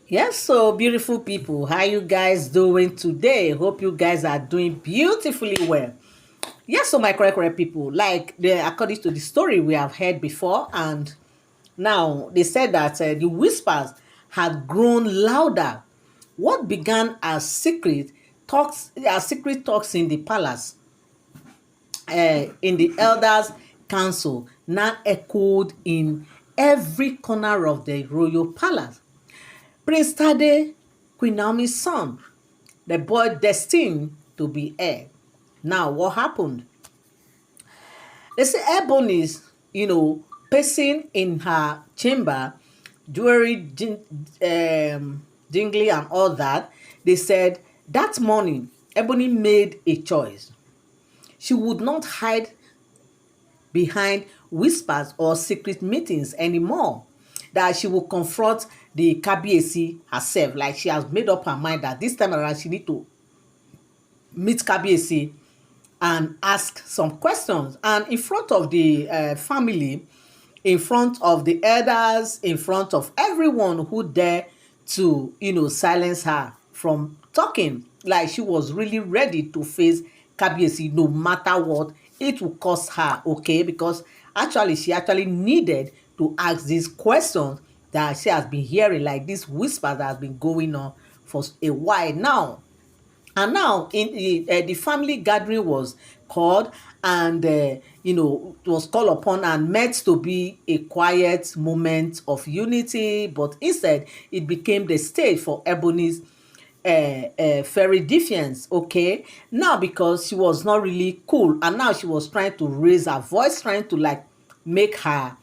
Yes, so beautiful people, how you guys doing today? Hope you guys are doing beautifully well. Yes, so my correct people, like according to the story we have heard before, and now they said that the whispers had grown louder. What began as secret talks in the palace, in the elders' council, now echoed in every corner of the royal palace. Prince Tade, Queen Naomi's son, the boy destined to be heir. Now, what happened? They say Ebony's, pacing in her chamber, jewelry, jingly, and all that. They said that morning, Ebony made a choice. She would not hide behind whispers or secret meetings anymore. That she will confront the Kabiesi herself. Like she has made up her mind that this time around she need to meet Kabiesi and ask some questions. And in front of the family, in front of the elders, in front of everyone who dare to, silence her from talking. Like she was really ready to face Kabiesi no matter what it will cost her, okay? Because actually, she actually needed to ask these questions that she has been hearing, like this whisper that has been going on for a while now. And now in the family gathering was called, and it was called upon and meant to be a quiet moment of unity, but instead it became the stage for Ebony's very Defiance. Okay, now because she was not really cool, and now she was trying to raise her voice, trying to like make her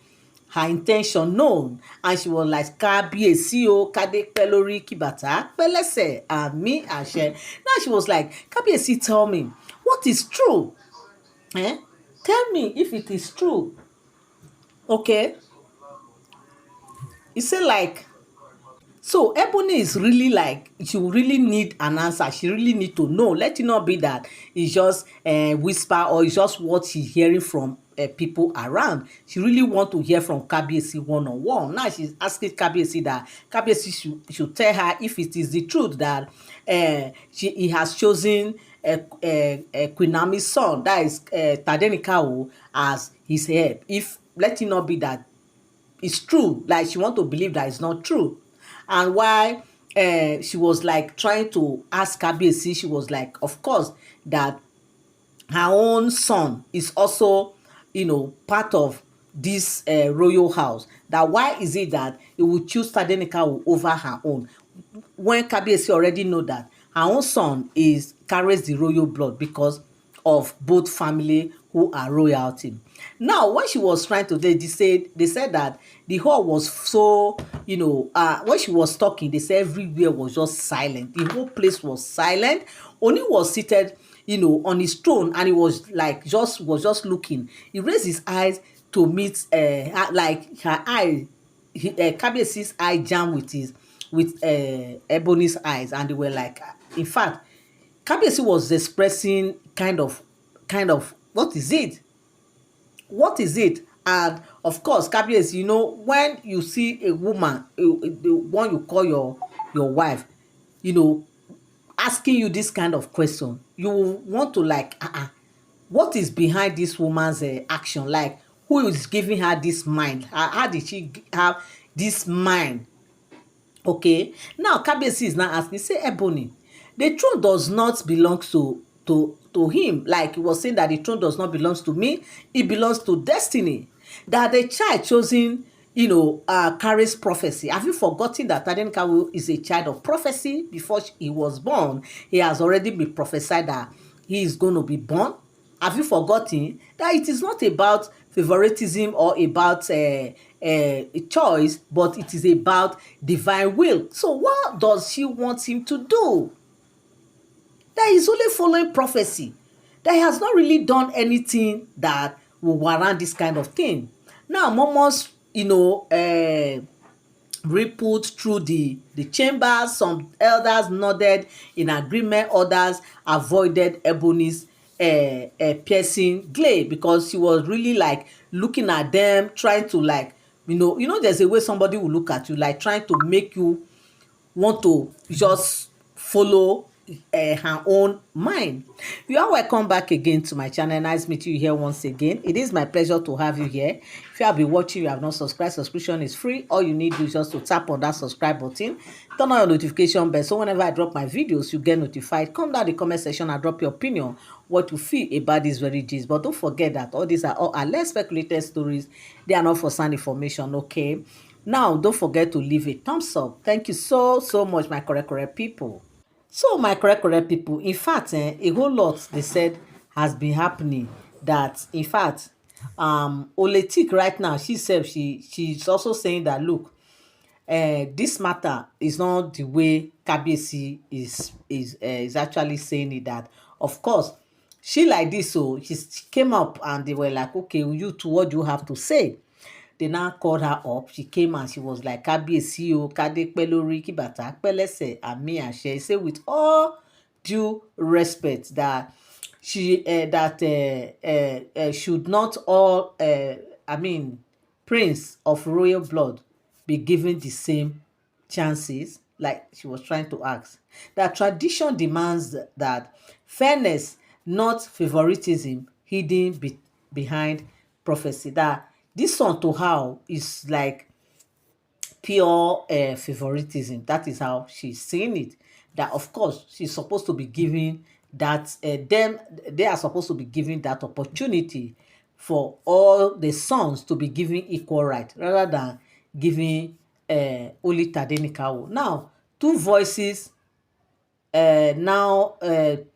intention known, and she was like Kabiesi o kade pẹ́ lórí kí bàtà pẹ́ lẹ́sẹ̀ àmì àṣẹ. Now she was like, Kabiesi, tell me what is true, eh? Tell me if it is true. Okay, you say like, so Ebony is really like, she really need an answer. She really need to know. Let it not be that it's just a whisper, or it's just what she's hearing from people around. She really want to hear from Kabiesi one-on-one. Now she's asking Kabiesi that Kabiesi should tell her if it is the truth that he has chosen Queen Naomi's son, that is Tadenikawo, as his heir. If let it not be that it's true, like she want to believe that it's not true. And why she was like trying to ask Kabiesi, she was like, of course, that her own son is also, part of this royal house. That why is it that he would choose Tadenika over her own, when Kabiesi already know that her own son is carries the royal blood because of both family who are royalty. Now, when she was trying to, they said that the hall was so, when she was talking, they said everywhere was just silent. The whole place was silent. Oni was seated, on his throne, and he was like just looking. He raised his eyes to meet like her eye, Kabiesi's eye jam with Ebony's eyes, and they were like, in fact, Kabiesi was expressing kind of what is it? What is it? And of course, Kabiesi, when you see a woman, the one you call your wife, you know, asking you this kind of question, you will want to like, what is behind this woman's action? Like, who is giving her this mind? How did she have this mind? Okay, now Kabiyesi is now asking, say, Ebony, the throne does not belong to him. Like he was saying that the throne does not belong to me, it belongs to destiny. That the child chosen, carries prophecy. Have you forgotten that Tadenikawo is a child of prophecy? Before he was born, he has already been prophesied that he is going to be born. Have you forgotten that it is not about favoritism or about a choice, but it is about divine will? So what does she want him to do? That he's only following prophecy. That he has not really done anything that will warrant this kind of thing. Now, Momos, rippled through the chamber. Some elders nodded in agreement. Others avoided Ebony's piercing glare, because she was really like looking at them, trying to like, there's a way somebody will look at you, like trying to make you want to just follow her own mind. You are welcome back again to my channel. Nice meeting you here once again. It is my pleasure to have you here. If you have been watching, you have not subscribed, subscription is free. All you need is just to tap on that subscribe button, turn on your notification bell, so whenever I drop my videos, you get notified. Come down the comment section and drop your opinion, what you feel about this very gist. But don't forget that all these are all less speculated stories. They are not for sound information, okay? Now, don't forget to leave a thumbs up. Thank you so much, my correct people. So my correct people, in fact, a whole lot they said has been happening. That in fact, Oletik right now, she's also saying that, look, this matter is not the way Kabiesi is actually saying it. That of course, she like this, so she came up and they were like, okay, you two, what do you have to say? They now called her up. She came and she was like, Kabiesi o, Kade pẹ́ lórí, kí bàtà pẹ́ lẹ́sẹ̀, àmì àṣẹ. Say with all due respect that she should not all prince of royal blood be given the same chances, like she was trying to ask. That tradition demands that fairness, not favoritism, hidden behind prophecy. That this one to her is like pure favoritism. That is how she's seeing it. That of course she's supposed to be giving that they are supposed to be given that opportunity for all the sons to be given equal right, rather than giving only Tadenikawo. Now, two voices now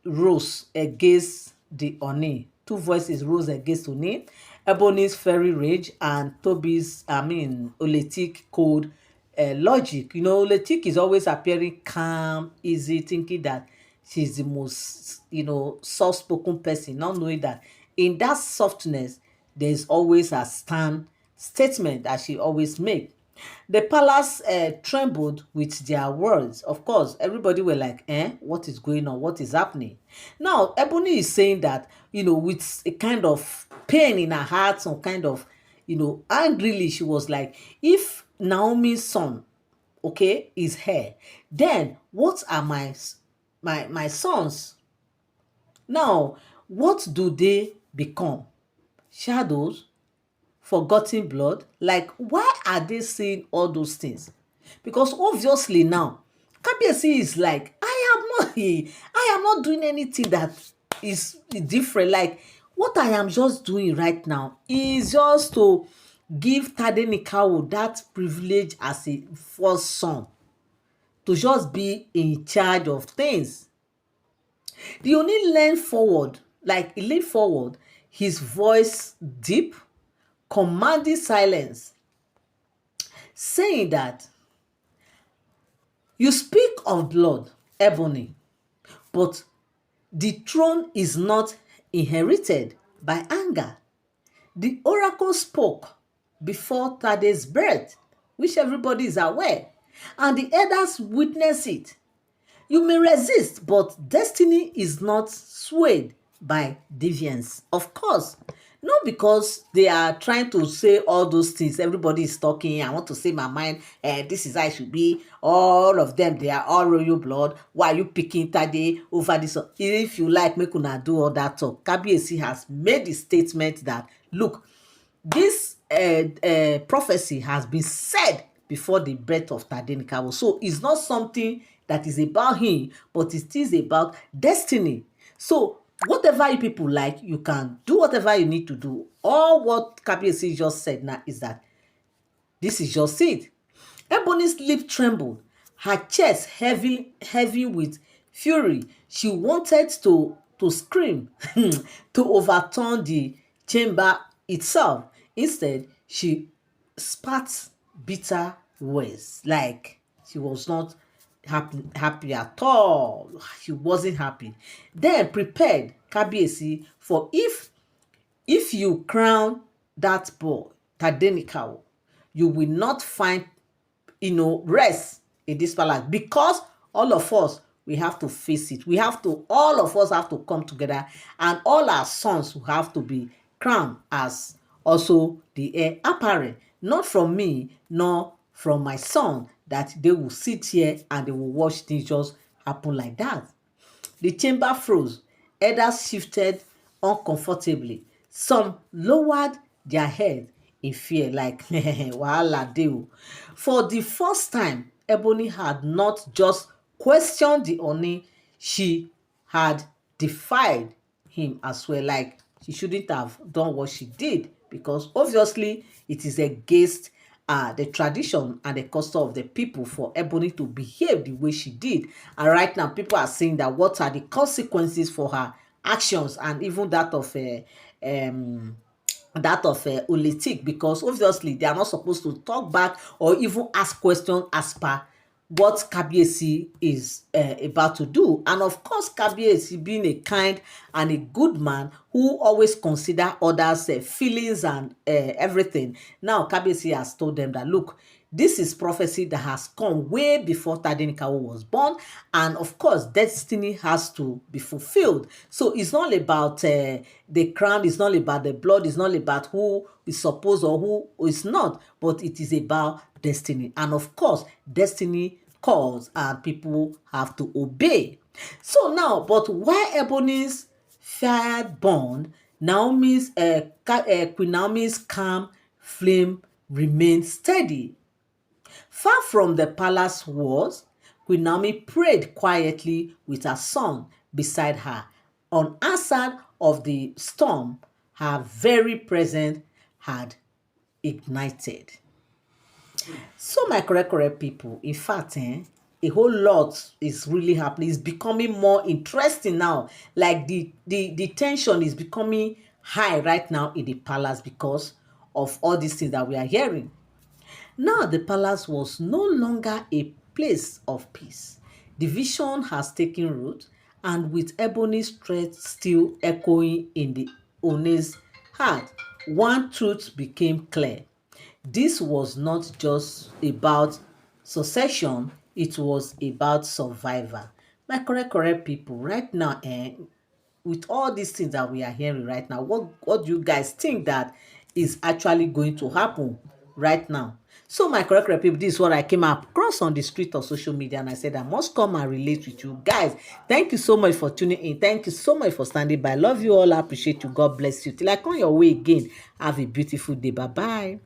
rose against the Oni. Two voices rose against Oni. Ebony's fairy rage and Toby's, Oletik cold logic. You know, Oletik is always appearing calm, easy, thinking that she's the most, soft-spoken person, not knowing that in that softness, there's always a statement that she always makes. The palace trembled with their words. Of course, everybody were like, what is going on? What is happening? Now, Ebony is saying that, with a kind of pain in her heart, some kind of, angrily, she was like, if Naomi's son, okay, is here, then what are my sons? Now, what do they become? Shadows? Forgotten blood? Like, why are they saying all those things? Because obviously now, Kabiesi is like, I am not doing anything that is different. Like, what I am just doing right now is just to give Tadenikawo that privilege as a first son, to just be in charge of things. The only leaned forward, his voice deep, commanding silence, saying that you speak of blood, Ebony, but the throne is not inherited by anger. The oracle spoke before Tade's birth, which everybody is aware, and the elders witness it. You may resist, but destiny is not swayed by deviance. Of course, not because they are trying to say all those things. Everybody is talking. I want to say my mind. This is how it should be. All of them, they are all royal blood. Why are you picking Tade over this? If you like, make una do all that talk. Kabiesi has made the statement that, look, this prophecy has been said before the birth of Tadenikawo. So it's not something that is about him, but it is about destiny. So whatever you people like, you can do whatever you need to do. All what Kabiesi just said now is that this is just it. Ebony's lip trembled, her chest heavy with fury. She wanted to scream, to overturn the chamber itself. Instead, she spat bitter words, like she was not happy at all. She wasn't happy. Then prepared Kabiesi for if you crown that boy Tadenikawo, you will not find rest in this palace, because all of us, we have to face it. All of us have to come together, and all our sons will have to be crowned as also the heir apparent, not from me, nor from my son that they will sit here and they will watch things just happen like that. The chamber froze. Elders shifted uncomfortably. Some lowered their head in fear, like wahala dey o. For the first time, Ebony had not just questioned the Oni, she had defied him as well. Like she shouldn't have done what she did because obviously it is against the tradition and the custom of the people for Ebony to behave the way she did. And right now, people are saying that what are the consequences for her actions and even um, that of Oletik, because obviously they are not supposed to talk back or even ask questions as per what Kabiesi is about to do. And of course, Kabiesi being a kind and a good man who always consider others' feelings and everything. Now, Kabiesi has told them that, look, this is prophecy that has come way before Tadenikawo was born. And of course, destiny has to be fulfilled. So it's not about the crown, it's not about the blood, it's not about who is supposed or who is not, but it is about destiny. And of course, destiny calls and people have to obey. So now, but why Ebony's fired bond, Queen Naomi's calm flame remained steady. Far from the palace walls, Queen Naomi prayed quietly with her son beside her. Unanswered of the storm, her very presence had ignited. So my correct people, in fact, a whole lot is really happening. It's becoming more interesting now. Like the tension is becoming high right now in the palace because of all these things that we are hearing. Now the palace was no longer a place of peace. Division has taken root, and with Ebony's threat still echoing in the One's heart, one truth became clear. This was not just about succession, it was about survival. My correct people, right now, with all these things that we are hearing right now, what do you guys think that is actually going to happen right now? So my correct people, this is what I came across on the street of social media, and I said I must come and relate with you guys. Thank you so much for tuning in. Thank you so much for standing by. Love you all. I appreciate you. God bless you. Till I come your way again. Have a beautiful day. Bye bye.